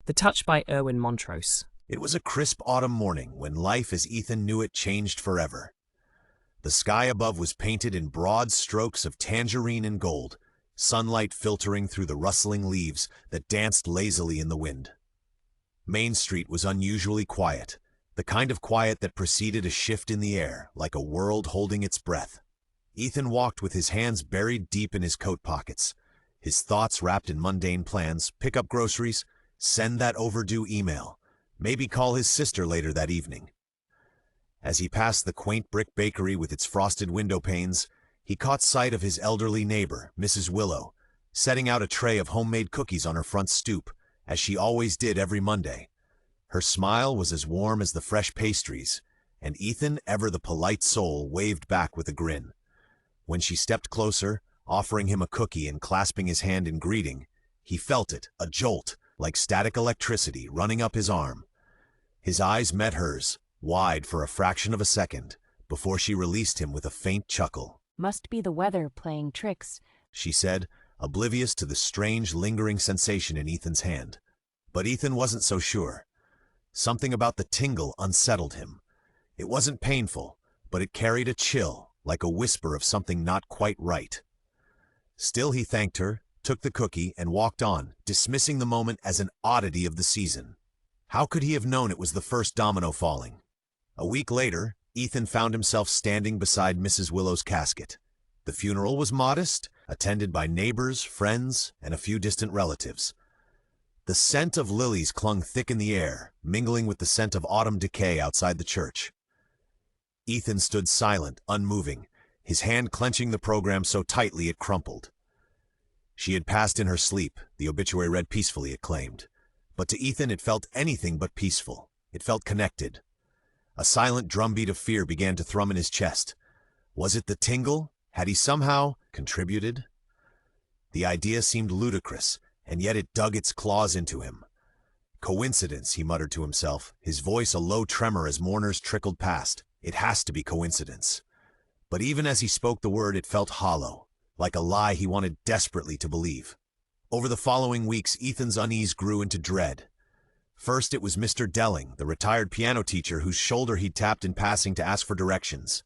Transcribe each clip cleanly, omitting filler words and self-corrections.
The Touch by Irwin Montrose. It was a crisp autumn morning when life as Ethan knew it changed forever. The sky above was painted in broad strokes of tangerine and gold, sunlight filtering through the rustling leaves that danced lazily in the wind. Main Street was unusually quiet, the kind of quiet that preceded a shift in the air, like a world holding its breath. Ethan walked with his hands buried deep in his coat pockets, his thoughts wrapped in mundane plans: pick up groceries, send that overdue email, maybe call his sister later that evening. As he passed the quaint brick bakery with its frosted window panes, he caught sight of his elderly neighbor, Mrs. Willow, setting out a tray of homemade cookies on her front stoop, as she always did every Monday. Her smile was as warm as the fresh pastries, and Ethan, ever the polite soul, waved back with a grin. When she stepped closer, offering him a cookie and clasping his hand in greeting, he felt it, a jolt, like static electricity running up his arm. His eyes met hers, wide for a fraction of a second, before she released him with a faint chuckle. "Must be the weather playing tricks," she said, oblivious to the strange, lingering sensation in Ethan's hand. But Ethan wasn't so sure. Something about the tingle unsettled him. It wasn't painful, but it carried a chill, like a whisper of something not quite right. Still, he thanked her, took the cookie, and walked on, dismissing the moment as an oddity of the season. How could he have known it was the first domino falling? A week later, Ethan found himself standing beside Mrs. Willow's casket. The funeral was modest, attended by neighbors, friends, and a few distant relatives. The scent of lilies clung thick in the air, mingling with the scent of autumn decay outside the church. Ethan stood silent, unmoving, his hand clenching the program so tightly it crumpled. She had passed in her sleep, the obituary read peacefully, it claimed. But to Ethan it felt anything but peaceful. It felt connected. A silent drumbeat of fear began to thrum in his chest. Was it the tingle? Had he somehow contributed? The idea seemed ludicrous, and yet it dug its claws into him. Coincidence, he muttered to himself, his voice a low tremor as mourners trickled past. It has to be coincidence. But even as he spoke the word, it felt hollow, like a lie he wanted desperately to believe. Over the following weeks, Ethan's unease grew into dread. First, it was Mr. Delling, the retired piano teacher whose shoulder he'd tapped in passing to ask for directions.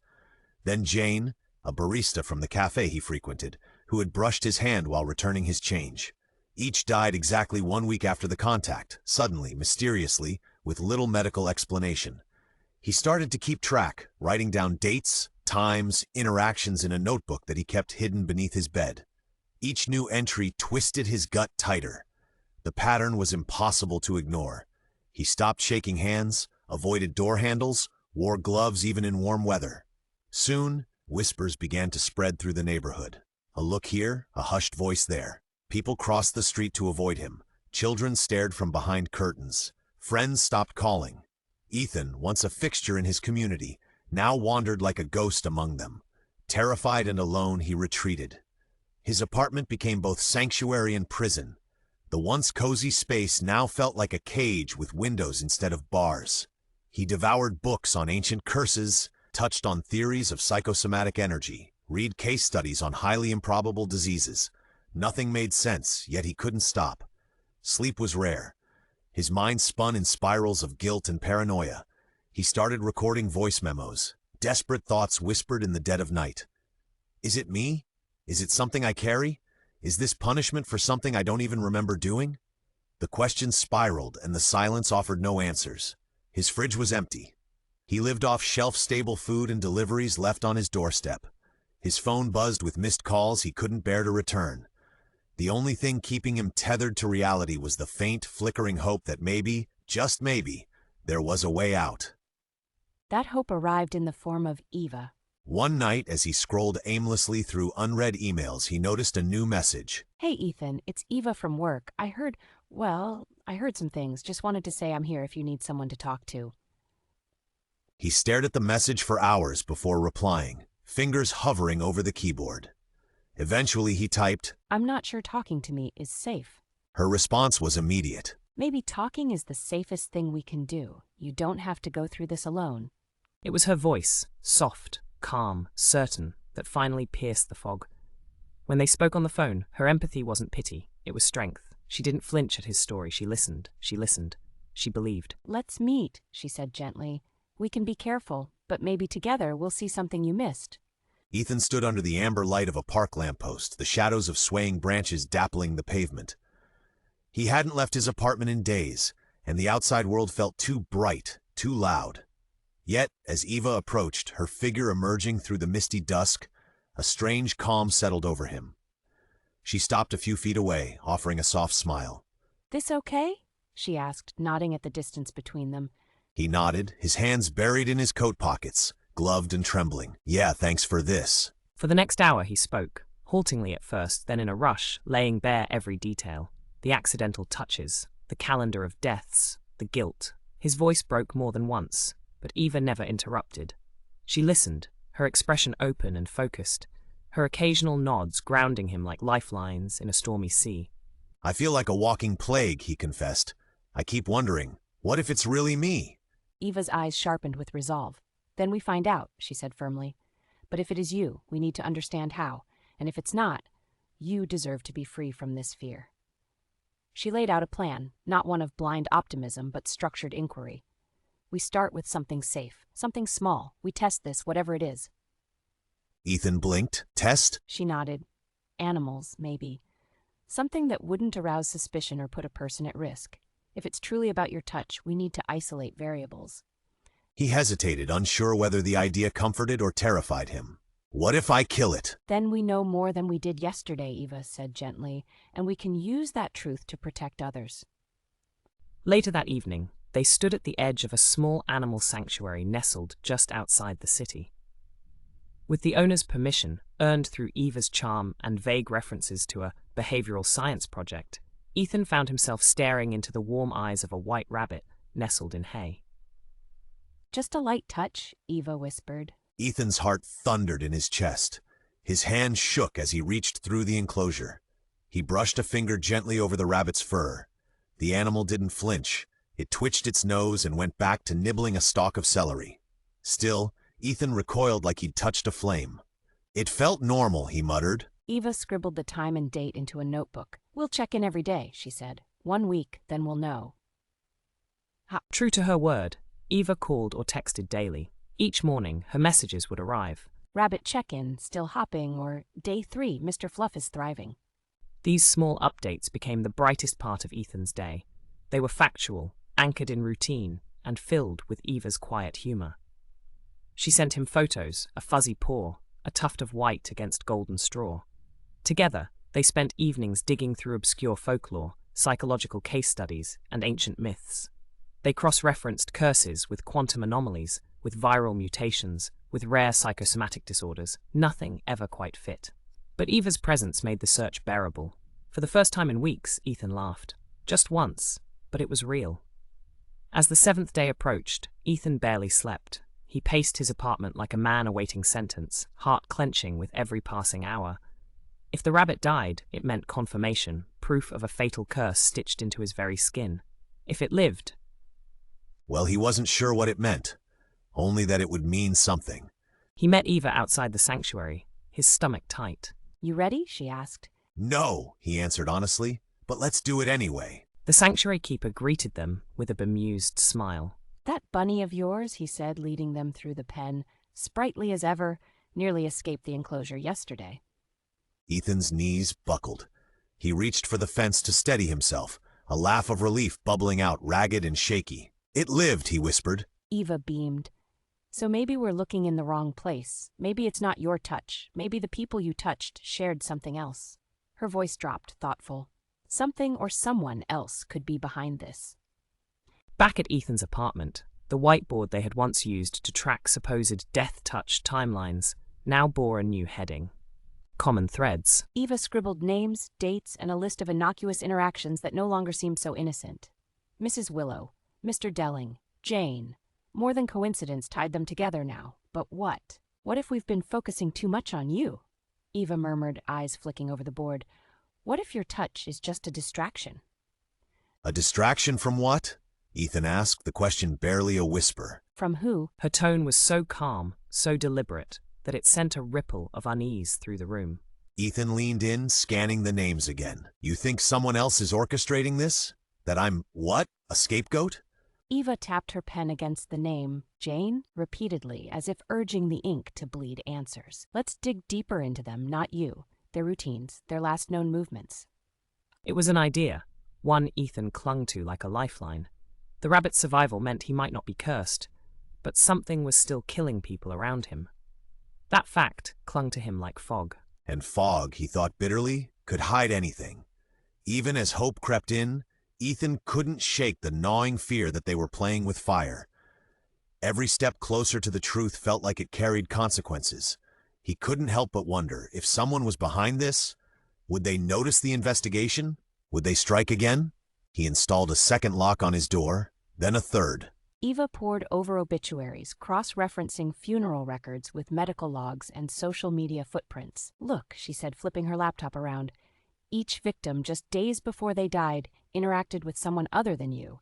Then Jane, a barista from the cafe he frequented, who had brushed his hand while returning his change. Each died exactly 1 week after the contact, suddenly, mysteriously, with little medical explanation. He started to keep track, writing down dates, times, interactions in a notebook that he kept hidden beneath his bed. Each new entry twisted his gut tighter. The pattern was impossible to ignore. He stopped shaking hands, avoided door handles, wore gloves even in warm weather. Soon, whispers began to spread through the neighborhood. A look here, a hushed voice there. People crossed the street to avoid him. Children stared from behind curtains. Friends stopped calling. Ethan, once a fixture in his community, now wandered like a ghost among them. Terrified and alone, he retreated. His apartment became both sanctuary and prison. The once cozy space now felt like a cage with windows instead of bars. He devoured books on ancient curses, touched on theories of psychosomatic energy, read case studies on highly improbable diseases. Nothing made sense, yet he couldn't stop. Sleep was rare. His mind spun in spirals of guilt and paranoia. He started recording voice memos, desperate thoughts whispered in the dead of night. Is it me? Is it something I carry? Is this punishment for something I don't even remember doing? The questions spiraled, and the silence offered no answers. His fridge was empty. He lived off shelf-stable food and deliveries left on his doorstep. His phone buzzed with missed calls he couldn't bear to return. The only thing keeping him tethered to reality was the faint, flickering hope that maybe, just maybe, there was a way out. That hope arrived in the form of Eva. One night, as he scrolled aimlessly through unread emails, he noticed a new message. "Hey, Ethan, it's Eva from work. I heard some things. Just wanted to say I'm here if you need someone to talk to." He stared at the message for hours before replying, fingers hovering over the keyboard. Eventually, he typed, "I'm not sure talking to me is safe." Her response was immediate. "Maybe talking is the safest thing we can do. You don't have to go through this alone." It was her voice, soft, calm, certain, that finally pierced the fog. When they spoke on the phone, her empathy wasn't pity, it was strength. She didn't flinch at his story. She listened. She believed. Let's meet, she said gently. We can be careful, but maybe together we'll see something you missed. Ethan stood under the amber light of a park lamppost, the shadows of swaying branches dappling the pavement. He hadn't left his apartment in days, and the outside world felt too bright, too loud. Yet, as Eva approached, her figure emerging through the misty dusk, a strange calm settled over him. She stopped a few feet away, offering a soft smile. This okay? She asked, nodding at the distance between them. He nodded, his hands buried in his coat pockets, gloved and trembling. Yeah, thanks for this. For the next hour he spoke, haltingly at first, then in a rush, laying bare every detail. The accidental touches, the calendar of deaths, the guilt. His voice broke more than once, but Eva never interrupted. She listened, her expression open and focused, her occasional nods grounding him like lifelines in a stormy sea. I feel like a walking plague, he confessed. I keep wondering, what if it's really me? Eva's eyes sharpened with resolve. Then we find out, she said firmly. But if it is you, we need to understand how. And if it's not, you deserve to be free from this fear. She laid out a plan, not one of blind optimism, but structured inquiry. We start with something safe, something small. We test this, whatever it is. Ethan blinked. Test? She nodded. Animals, maybe. Something that wouldn't arouse suspicion or put a person at risk. If it's truly about your touch, we need to isolate variables. He hesitated, unsure whether the idea comforted or terrified him. What if I kill it? Then we know more than we did yesterday, Eva said gently, and we can use that truth to protect others. Later that evening, they stood at the edge of a small animal sanctuary nestled just outside the city. With the owner's permission, earned through Eva's charm and vague references to a behavioral science project, Ethan found himself staring into the warm eyes of a white rabbit nestled in hay. Just a light touch, Eva whispered. Ethan's heart thundered in his chest. His hand shook as he reached through the enclosure. He brushed a finger gently over the rabbit's fur. The animal didn't flinch. It twitched its nose and went back to nibbling a stalk of celery. Still, Ethan recoiled like he'd touched a flame. It felt normal, he muttered. Eva scribbled the time and date into a notebook. We'll check in every day, she said. 1 week, then we'll know. True to her word, Eva called or texted daily. Each morning, her messages would arrive. Rabbit check-in, still hopping, or day 3, Mr. Fluff is thriving. These small updates became the brightest part of Ethan's day. They were factual, anchored in routine, and filled with Eva's quiet humor. She sent him photos, a fuzzy paw, a tuft of white against golden straw. Together, they spent evenings digging through obscure folklore, psychological case studies, and ancient myths. They cross-referenced curses with quantum anomalies, with viral mutations, with rare psychosomatic disorders. Nothing ever quite fit. But Eva's presence made the search bearable. For the first time in weeks, Ethan laughed. Just once, but it was real. As the 7th day approached, Ethan barely slept. He paced his apartment like a man awaiting sentence, heart clenching with every passing hour. If the rabbit died, it meant confirmation, proof of a fatal curse stitched into his very skin. If it lived... Well, he wasn't sure what it meant, only that it would mean something. He met Eva outside the sanctuary, his stomach tight. You ready? She asked. No, he answered honestly, but let's do it anyway. The sanctuary keeper greeted them with a bemused smile. That bunny of yours, he said, leading them through the pen, sprightly as ever, nearly escaped the enclosure yesterday. Ethan's knees buckled. He reached for the fence to steady himself, a laugh of relief bubbling out, ragged and shaky. It lived, he whispered. Eva beamed. So maybe we're looking in the wrong place. Maybe it's not your touch. Maybe the people you touched shared something else. Her voice dropped, thoughtful. Something or someone else could be behind this. Back at Ethan's apartment, the whiteboard they had once used to track supposed death-touch timelines now bore a new heading. Common threads. Eva scribbled names, dates, and a list of innocuous interactions that no longer seemed so innocent. Mrs. Willow, Mr. Delling, Jane. More than coincidence tied them together now. But what? What if we've been focusing too much on you? Eva murmured, eyes flicking over the board. What if your touch is just a distraction? A distraction from what? Ethan asked, the question barely a whisper. From who? Her tone was so calm, so deliberate, that it sent a ripple of unease through the room. Ethan leaned in, scanning the names again. You think someone else is orchestrating this? That I'm, what? A scapegoat? Eva tapped her pen against the name, Jane, repeatedly, as if urging the ink to bleed answers. Let's dig deeper into them, not you. Their routines, their last known movements. It was an idea, one Ethan clung to like a lifeline. The rabbit's survival meant he might not be cursed, but something was still killing people around him. That fact clung to him like fog. And fog, he thought bitterly, could hide anything. Even as hope crept in, Ethan couldn't shake the gnawing fear that they were playing with fire. Every step closer to the truth felt like it carried consequences. He couldn't help but wonder, if someone was behind this, would they notice the investigation? Would they strike again? He installed a second lock on his door, then a third. Eva pored over obituaries, cross-referencing funeral records with medical logs and social media footprints. Look, she said, flipping her laptop around. Each victim, just days before they died, interacted with someone other than you.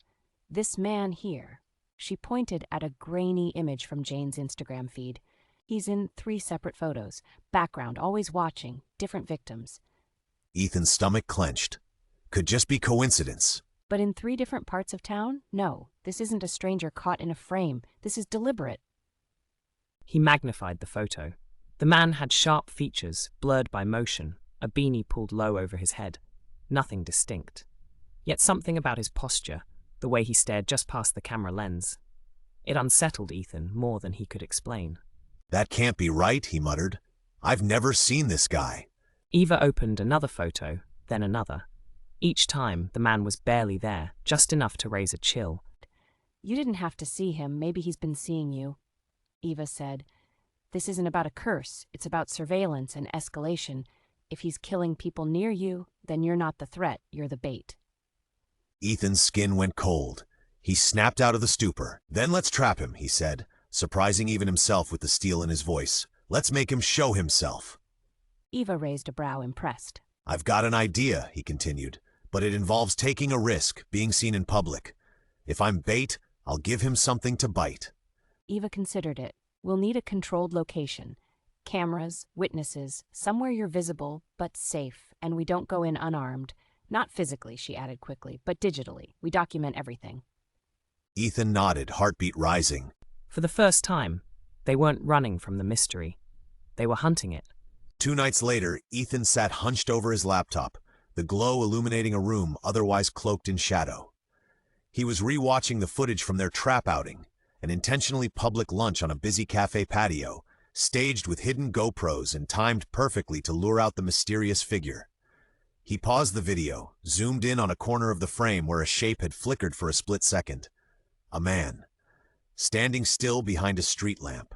This man here. She pointed at a grainy image from Jane's Instagram feed. He's in 3 separate photos. Background, always watching, different victims. Ethan's stomach clenched. Could just be coincidence. But in 3 different parts of town? No, this isn't a stranger caught in a frame. This is deliberate. He magnified the photo. The man had sharp features, blurred by motion, a beanie pulled low over his head. Nothing distinct. Yet something about his posture, the way he stared just past the camera lens. It unsettled Ethan more than he could explain. That can't be right, he muttered. I've never seen this guy. Eva opened another photo, then another. Each time, the man was barely there, just enough to raise a chill. You didn't have to see him. Maybe he's been seeing you, Eva said. This isn't about a curse. It's about surveillance and escalation. If he's killing people near you, then you're not the threat, you're the bait. Ethan's skin went cold. He snapped out of the stupor. Then let's trap him, he said, surprising even himself with the steel in his voice. Let's make him show himself. Eva raised a brow, impressed. I've got an idea, he continued, but it involves taking a risk, being seen in public. If I'm bait, I'll give him something to bite. Eva considered it. We'll need a controlled location. Cameras, witnesses, somewhere you're visible, but safe, and we don't go in unarmed. Not physically, she added quickly, but digitally. We document everything. Ethan nodded, heartbeat rising. For the first time, they weren't running from the mystery. They were hunting it. 2 nights later, Ethan sat hunched over his laptop, the glow illuminating a room otherwise cloaked in shadow. He was re-watching the footage from their trap outing, an intentionally public lunch on a busy cafe patio, staged with hidden GoPros and timed perfectly to lure out the mysterious figure. He paused the video, zoomed in on a corner of the frame where a shape had flickered for a split second. A man, standing still behind a street lamp.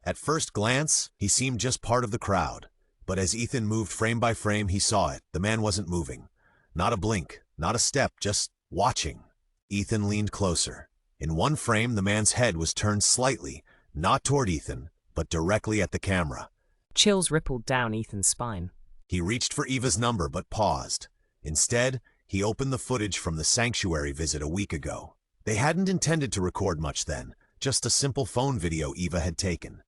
At first glance, he seemed just part of the crowd, but as Ethan moved frame by frame, he saw it. The man wasn't moving. Not a blink, not a step, just watching. Ethan leaned closer. In one frame, the man's head was turned slightly, not toward Ethan, but directly at the camera. Chills rippled down Ethan's spine. He reached for Eva's number, but paused. Instead, he opened the footage from the sanctuary visit a week ago. They hadn't intended to record much then, just a simple phone video Eva had taken.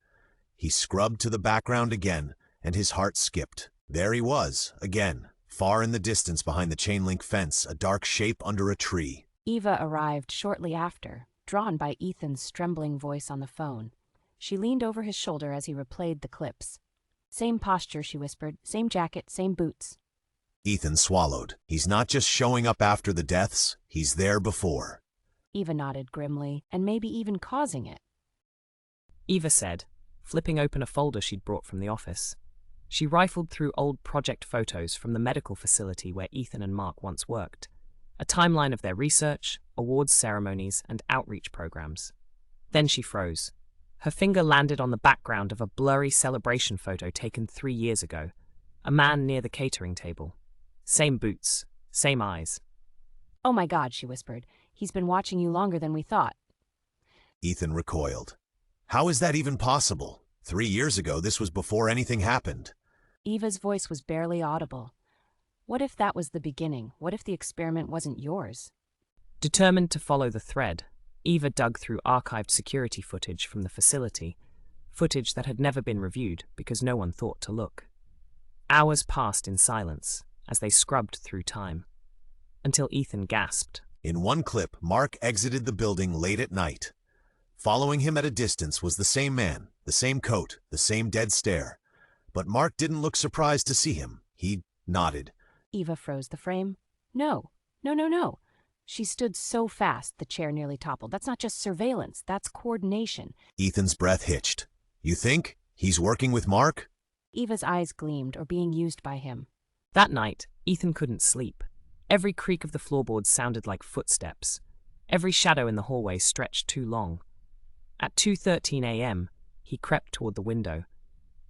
He scrubbed to the background again, and his heart skipped. There he was, again, far in the distance behind the chain-link fence, a dark shape under a tree. Eva arrived shortly after, drawn by Ethan's trembling voice on the phone. She leaned over his shoulder as he replayed the clips. Same posture, she whispered, same jacket, same boots. Ethan swallowed. He's not just showing up after the deaths, he's there before. Eva nodded grimly, and maybe even causing it. Eva said, flipping open a folder she'd brought from the office. She rifled through old project photos from the medical facility where Ethan and Mark once worked, a timeline of their research, awards ceremonies, and outreach programs. Then she froze. Her finger landed on the background of a blurry celebration photo taken 3 years ago, a man near the catering table. Same boots, same eyes. Oh my God, she whispered. He's been watching you longer than we thought. Ethan recoiled. How is that even possible? 3 years ago, this was before anything happened. Eva's voice was barely audible. What if that was the beginning? What if the experiment wasn't yours? Determined to follow the thread, Eva dug through archived security footage from the facility, footage that had never been reviewed because no one thought to look. Hours passed in silence as they scrubbed through time, until Ethan gasped. In one clip, Mark exited the building late at night. Following him at a distance was the same man, the same coat, the same dead stare. But Mark didn't look surprised to see him. He nodded. Eva froze the frame. No, no, no, no. She stood so fast the chair nearly toppled. That's not just surveillance, that's coordination. Ethan's breath hitched. You think he's working with Mark? Eva's eyes gleamed, or being used by him. That night, Ethan couldn't sleep. Every creak of the floorboards sounded like footsteps. Every shadow in the hallway stretched too long. At 2:13 a.m., he crept toward the window.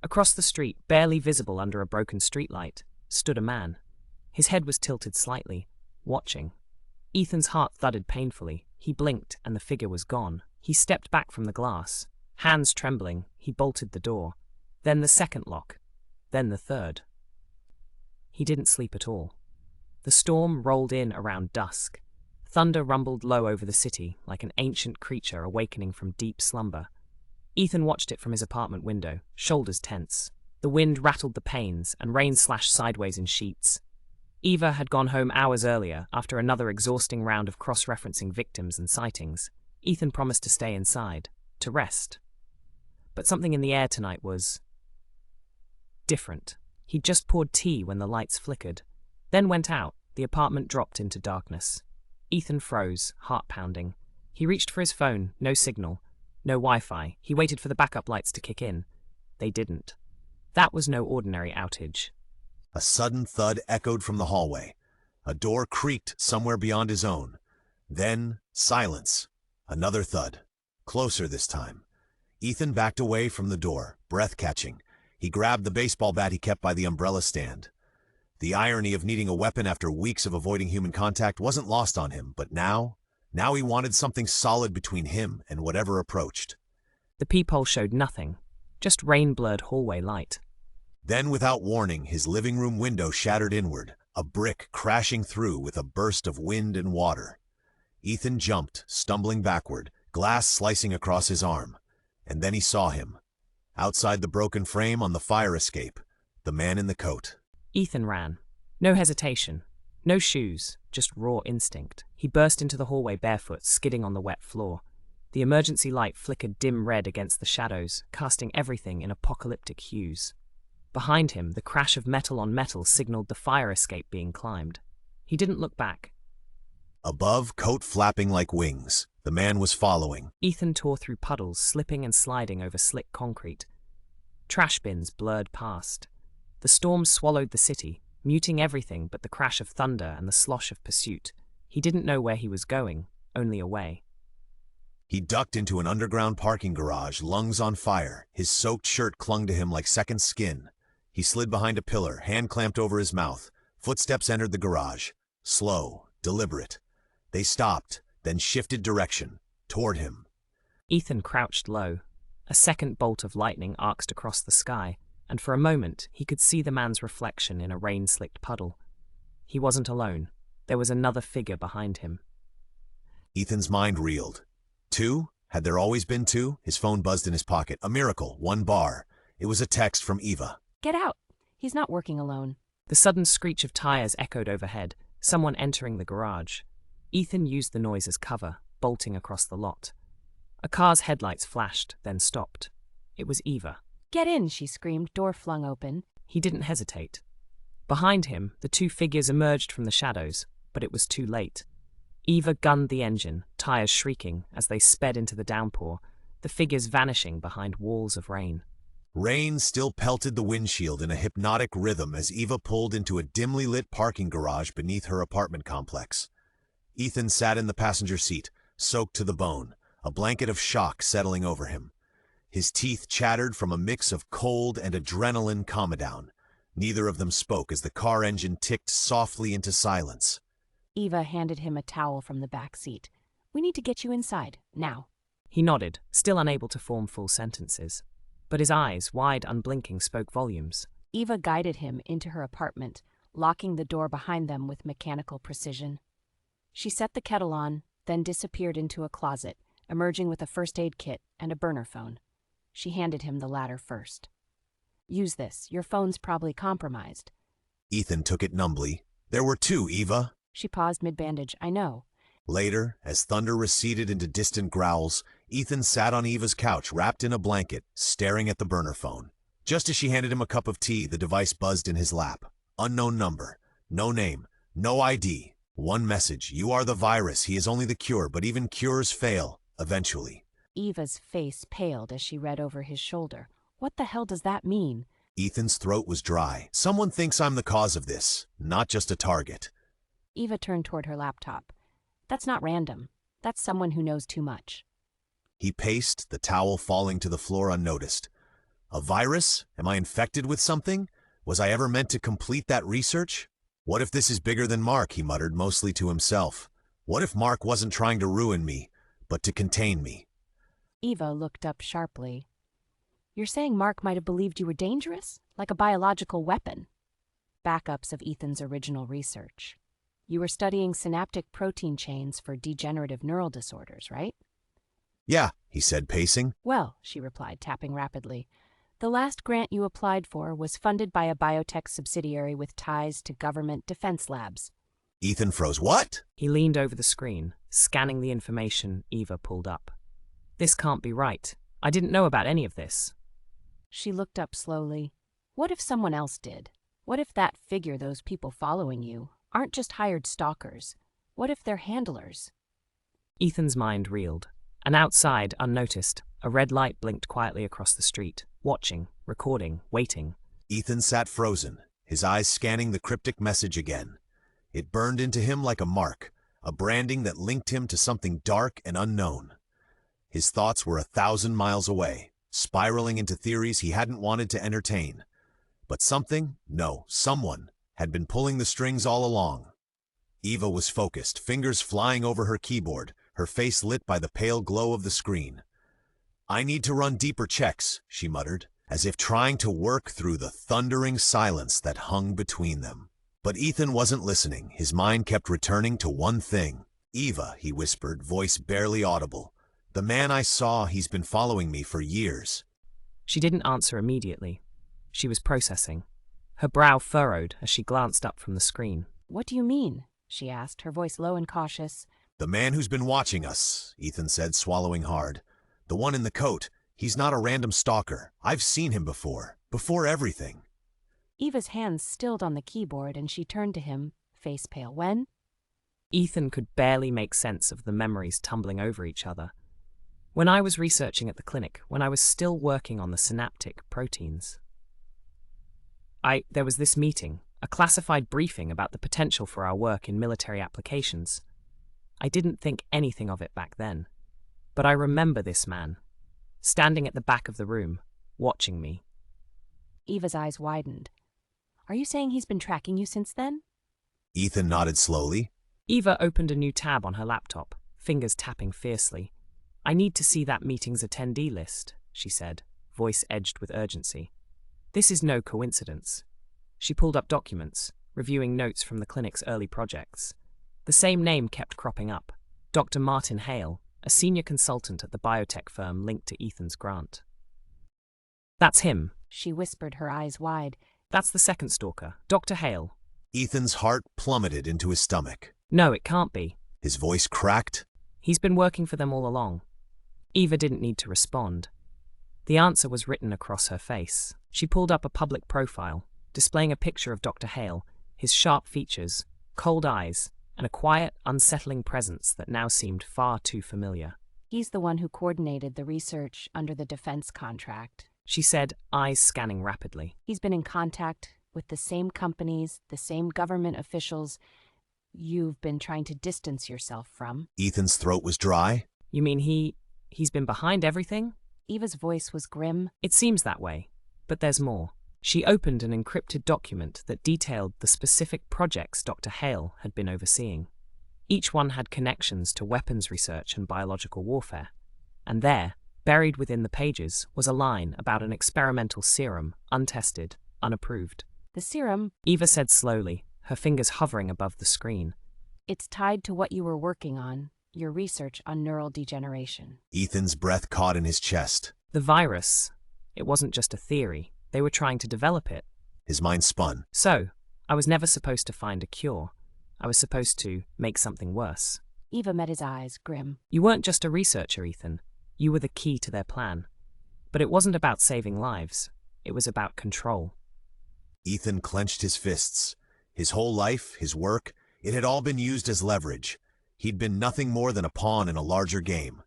Across the street, barely visible under a broken streetlight, stood a man. His head was tilted slightly, watching. Ethan's heart thudded painfully. He blinked, and the figure was gone. He stepped back from the glass. Hands trembling, he bolted the door. Then the second lock. Then the third. He didn't sleep at all. The storm rolled in around dusk. Thunder rumbled low over the city, like an ancient creature awakening from deep slumber. Ethan watched it from his apartment window, shoulders tense. The wind rattled the panes, and rain slashed sideways in sheets. Eva had gone home hours earlier, after another exhausting round of cross-referencing victims and sightings. Ethan promised to stay inside, to rest. But something in the air tonight was different. He'd just poured tea when the lights flickered, then went out. The apartment dropped into darkness. Ethan froze, heart pounding. He reached for his phone, no signal, no Wi-Fi. He waited for the backup lights to kick in. They didn't. That was no ordinary outage. A sudden thud echoed from the hallway. A door creaked somewhere beyond his own. Then, silence. Another thud. Closer this time. Ethan backed away from the door, breath catching. He grabbed the baseball bat he kept by the umbrella stand. The irony of needing a weapon after weeks of avoiding human contact wasn't lost on him, but now he wanted something solid between him and whatever approached. The peephole showed nothing, just rain-blurred hallway light. Then, without warning, his living room window shattered inward, a brick crashing through with a burst of wind and water. Ethan jumped, stumbling backward, glass slicing across his arm. And then he saw him. Outside the broken frame on the fire escape, the man in the coat. Ethan ran. No hesitation. No shoes, just raw instinct. He burst into the hallway barefoot, skidding on the wet floor. The emergency light flickered dim red against the shadows, casting everything in apocalyptic hues. Behind him, the crash of metal on metal signaled the fire escape being climbed. He didn't look back. Above, coat flapping like wings, the man was following. Ethan tore through puddles, slipping and sliding over slick concrete. Trash bins blurred past. The storm swallowed the city, muting everything but the crash of thunder and the slosh of pursuit. He didn't know where he was going, only away. He ducked into an underground parking garage, lungs on fire. His soaked shirt clung to him like second skin. He slid behind a pillar, hand clamped over his mouth. Footsteps entered the garage. Slow, deliberate. They stopped, then shifted direction, toward him. Ethan crouched low. A second bolt of lightning arced across the sky, and for a moment he could see the man's reflection in a rain-slicked puddle. He wasn't alone. There was another figure behind him. Ethan's mind reeled. Two? Had there always been two? His phone buzzed in his pocket. A miracle. 1 bar. It was a text from Eva. Get out. He's not working alone. The sudden screech of tires echoed overhead, someone entering the garage. Ethan used the noise as cover, bolting across the lot. A car's headlights flashed, then stopped. It was Eva. Get in, she screamed, door flung open. He didn't hesitate. Behind him, the two figures emerged from the shadows, but it was too late. Eva gunned the engine, tires shrieking as they sped into the downpour, the figures vanishing behind walls of rain. Rain still pelted the windshield in a hypnotic rhythm as Eva pulled into a dimly lit parking garage beneath her apartment complex. Ethan sat in the passenger seat, soaked to the bone, a blanket of shock settling over him. His teeth chattered from a mix of cold and adrenaline calm-down. Neither of them spoke as the car engine ticked softly into silence. Eva handed him a towel from the back seat. We need to get you inside, now. He nodded, still unable to form full sentences. But his eyes, wide, unblinking, spoke volumes. Eva guided him into her apartment, locking the door behind them with mechanical precision. She set the kettle on, then disappeared into a closet, emerging with a first aid kit and a burner phone. She handed him the latter first. Use this. Your phone's probably compromised. Ethan took it numbly. There were two, Eva. She paused mid-bandage. I know. Later, as thunder receded into distant growls, Ethan sat on Eva's couch wrapped in a blanket, staring at the burner phone. Just as she handed him a cup of tea, the device buzzed in his lap. Unknown number. No name. No ID. One message. You are the virus. He is only the cure, but even cures fail, eventually. Eva's face paled as she read over his shoulder. What the hell does that mean? Ethan's throat was dry. Someone thinks I'm the cause of this, not just a target. Eva turned toward her laptop. That's not random. That's someone who knows too much. He paced, the towel falling to the floor unnoticed. A virus? Am I infected with something? Was I ever meant to complete that research? What if this is bigger than Mark, he muttered, mostly to himself. What if Mark wasn't trying to ruin me, but to contain me? Eva looked up sharply. You're saying Mark might have believed you were dangerous? Like a biological weapon? Backups of Ethan's original research. You were studying synaptic protein chains for degenerative neural disorders, right? Yeah, he said, pacing. Well, she replied, tapping rapidly. The last grant you applied for was funded by a biotech subsidiary with ties to government defense labs. Ethan froze. What? He leaned over the screen, scanning the information Eva pulled up. This can't be right. I didn't know about any of this. She looked up slowly. What if someone else did? What if that figure, those people following you, aren't just hired stalkers? What if they're handlers? Ethan's mind reeled, and outside, unnoticed, a red light blinked quietly across the street, watching, recording, waiting. Ethan sat frozen, his eyes scanning the cryptic message again. It burned into him like a mark, a branding that linked him to something dark and unknown. His thoughts were 1,000 miles away, spiraling into theories he hadn't wanted to entertain. But someone, had been pulling the strings all along. Eva was focused, fingers flying over her keyboard, her face lit by the pale glow of the screen. I need to run deeper checks, she muttered, as if trying to work through the thundering silence that hung between them. But Ethan wasn't listening. His mind kept returning to one thing. Eva, he whispered, voice barely audible. The man I saw, he's been following me for years. She didn't answer immediately. She was processing. Her brow furrowed as she glanced up from the screen. What do you mean? She asked, her voice low and cautious. The man who's been watching us, Ethan said, swallowing hard. The one in the coat. He's not a random stalker. I've seen him before everything. Eva's hands stilled on the keyboard and she turned to him, face pale. When? Ethan could barely make sense of the memories tumbling over each other. When I was researching at the clinic, when I was still working on the synaptic proteins. There was this meeting, a classified briefing about the potential for our work in military applications. I didn't think anything of it back then. But I remember this man, standing at the back of the room, watching me. Eva's eyes widened. Are you saying he's been tracking you since then? Ethan nodded slowly. Eva opened a new tab on her laptop, fingers tapping fiercely. I need to see that meeting's attendee list, she said, voice edged with urgency. This is no coincidence. She pulled up documents, reviewing notes from the clinic's early projects. The same name kept cropping up, Dr. Martin Hale, a senior consultant at the biotech firm linked to Ethan's grant. That's him, she whispered, her eyes wide. That's the second stalker, Dr. Hale. Ethan's heart plummeted into his stomach. No, it can't be. His voice cracked. He's been working for them all along. Eva didn't need to respond. The answer was written across her face. She pulled up a public profile, displaying a picture of Dr. Hale, his sharp features, cold eyes, and a quiet, unsettling presence that now seemed far too familiar. He's the one who coordinated the research under the defense contract, she said, eyes scanning rapidly. He's been in contact with the same companies, the same government officials you've been trying to distance yourself from. Ethan's throat was dry. You mean he's been behind everything? Eva's voice was grim. It seems that way, but there's more. She opened an encrypted document that detailed the specific projects Dr. Hale had been overseeing. Each one had connections to weapons research and biological warfare. And there, buried within the pages, was a line about an experimental serum, untested, unapproved. The serum, Eva said slowly, her fingers hovering above the screen. It's tied to what you were working on, your research on neural degeneration. Ethan's breath caught in his chest. The virus, it wasn't just a theory. They were trying to develop it. His mind spun. So, I was never supposed to find a cure. I was supposed to make something worse. Eva met his eyes, grim. You weren't just a researcher, Ethan. You were the key to their plan. But it wasn't about saving lives. It was about control. Ethan clenched his fists. His whole life, his work, it had all been used as leverage. He'd been nothing more than a pawn in a larger game.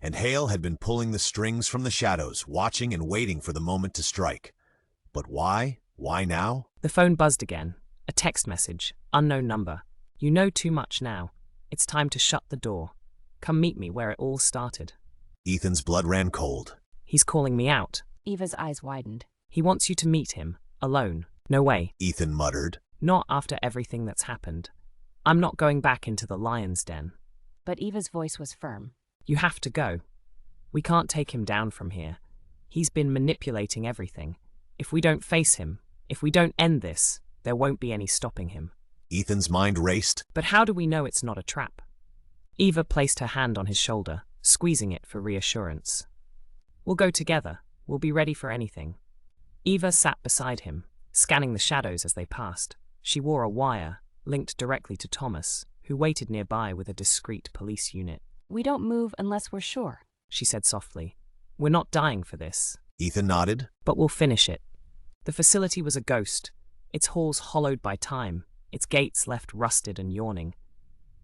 And Hale had been pulling the strings from the shadows, watching and waiting for the moment to strike. But why? Why now? The phone buzzed again. A text message. Unknown number. You know too much now. It's time to shut the door. Come meet me where it all started. Ethan's blood ran cold. He's calling me out. Eva's eyes widened. He wants you to meet him. Alone. No way. Ethan muttered. Not after everything that's happened. I'm not going back into the lion's den. But Eva's voice was firm. You have to go. We can't take him down from here. He's been manipulating everything. If we don't face him, if we don't end this, there won't be any stopping him. Ethan's mind raced. But how do we know it's not a trap? Eva placed her hand on his shoulder, squeezing it for reassurance. We'll go together. We'll be ready for anything. Eva sat beside him, scanning the shadows as they passed. She wore a wire, linked directly to Thomas, who waited nearby with a discreet police unit. We don't move unless we're sure, she said softly. We're not dying for this. Ethan nodded. But we'll finish it. The facility was a ghost, its halls hollowed by time, its gates left rusted and yawning.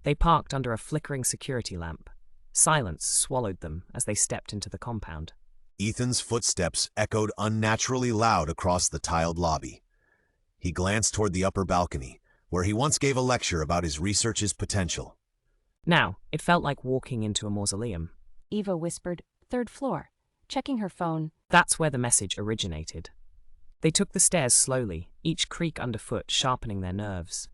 They parked under a flickering security lamp. Silence swallowed them as they stepped into the compound. Ethan's footsteps echoed unnaturally loud across the tiled lobby. He glanced toward the upper balcony, where he once gave a lecture about his research's potential. Now, it felt like walking into a mausoleum. Eva whispered, 3rd floor, checking her phone. That's where the message originated. They took the stairs slowly, each creak underfoot sharpening their nerves.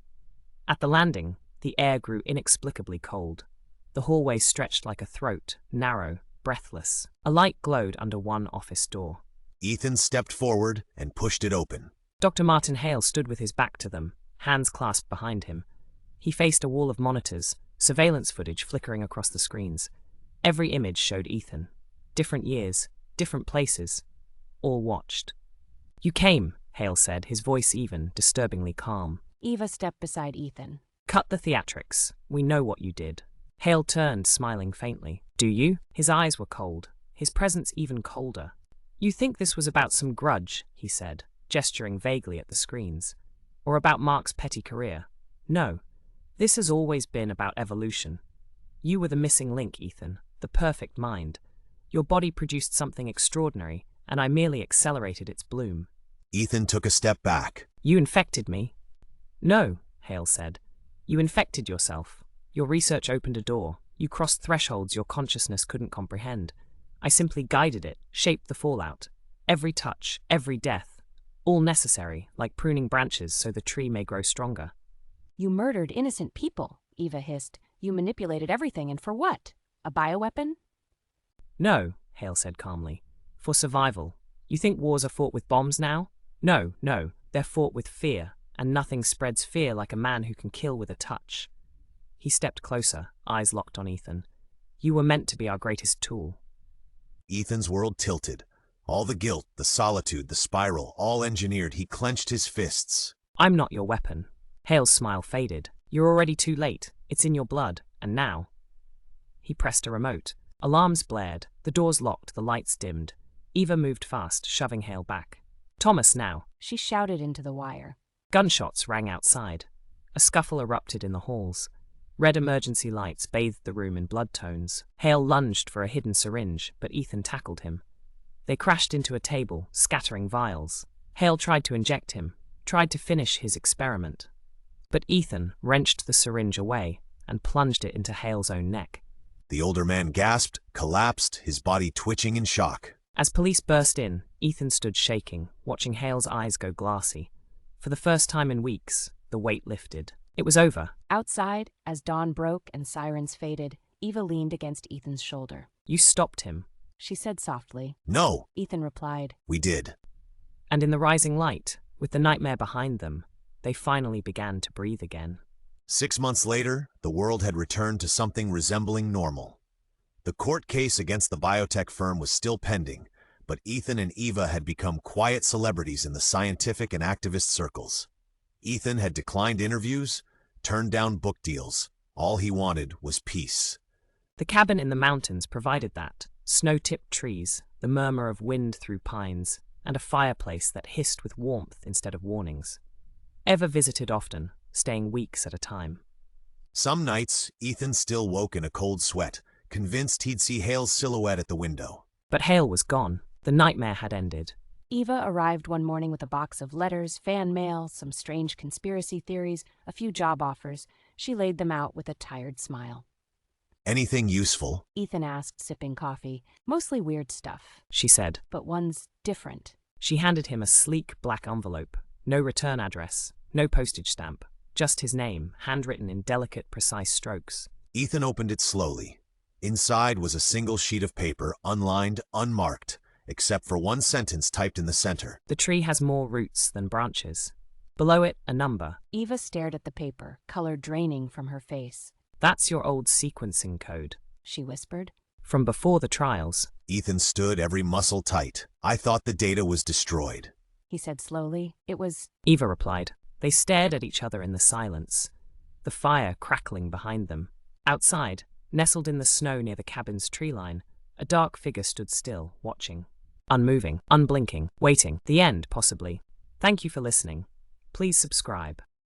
At the landing, the air grew inexplicably cold. The hallway stretched like a throat, narrow, breathless. A light glowed under one office door. Ethan stepped forward and pushed it open. Dr. Martin Hale stood with his back to them, hands clasped behind him. He faced a wall of monitors, surveillance footage flickering across the screens. Every image showed Ethan. Different years, different places. All watched. You came, Hale said, his voice even, disturbingly calm. Eva stepped beside Ethan. Cut the theatrics. We know what you did. Hale turned, smiling faintly. Do you? His eyes were cold, his presence even colder. You think this was about some grudge, he said, gesturing vaguely at the screens. Or about Mark's petty career. No. This has always been about evolution. You were the missing link, Ethan, the perfect mind. Your body produced something extraordinary, and I merely accelerated its bloom. Ethan took a step back. You infected me? No, Hale said. You infected yourself. Your research opened a door. You crossed thresholds your consciousness couldn't comprehend. I simply guided it, shaped the fallout. Every touch, every death. All necessary, like pruning branches so the tree may grow stronger. You murdered innocent people, Eva hissed. You manipulated everything, and for what? A bioweapon? No, Hale said calmly. For survival. You think wars are fought with bombs now? No, they're fought with fear, and nothing spreads fear like a man who can kill with a touch. He stepped closer, eyes locked on Ethan. You were meant to be our greatest tool. Ethan's world tilted. All the guilt, the solitude, the spiral, all engineered. He clenched his fists. I'm not your weapon. Hale's smile faded. You're already too late. It's in your blood, and now. He pressed a remote. Alarms blared, the doors locked, the lights dimmed. Eva moved fast, shoving Hale back. Thomas now. She shouted into the wire. Gunshots rang outside. A scuffle erupted in the halls. Red emergency lights bathed the room in blood tones. Hale lunged for a hidden syringe, but Ethan tackled him. They crashed into a table, scattering vials. Hale tried to inject him, tried to finish his experiment. But Ethan wrenched the syringe away and plunged it into Hale's own neck. The older man gasped, collapsed, his body twitching in shock. As police burst in, Ethan stood shaking, watching Hale's eyes go glassy. For the first time in weeks, the weight lifted. It was over. Outside, as dawn broke and sirens faded, Eva leaned against Ethan's shoulder. You stopped him, she said softly. No, Ethan replied. We did. And in the rising light, with the nightmare behind them, they finally began to breathe again. 6 months later, the world had returned to something resembling normal. The court case against the biotech firm was still pending, but Ethan and Eva had become quiet celebrities in the scientific and activist circles. Ethan had declined interviews, turned down book deals. All he wanted was peace. The cabin in the mountains provided that. Snow-tipped trees, the murmur of wind through pines, and a fireplace that hissed with warmth instead of warnings. Eva visited often, staying weeks at a time. Some nights, Ethan still woke in a cold sweat, convinced he'd see Hale's silhouette at the window. But Hale was gone. The nightmare had ended. Eva arrived one morning with a box of letters, fan mail, some strange conspiracy theories, a few job offers. She laid them out with a tired smile. Anything useful? Ethan asked, sipping coffee. Mostly weird stuff, She said. but one's different. She handed him a sleek black envelope. No return address, no postage stamp. Just his name, handwritten in delicate, precise strokes. Ethan opened it slowly. Inside was a single sheet of paper, unlined, unmarked, except for one sentence typed in the center. The tree has more roots than branches. Below it, a number. Eva stared at the paper, color draining from her face. That's your old sequencing code. She whispered. From before the trials. Ethan stood, every muscle tight. I thought the data was destroyed. He said slowly. It was... Eva replied. They stared at each other in the silence, the fire crackling behind them. Outside, nestled in the snow near the cabin's tree line, a dark figure stood still, watching. Unmoving, unblinking, waiting. The end, possibly. Thank you for listening. Please subscribe.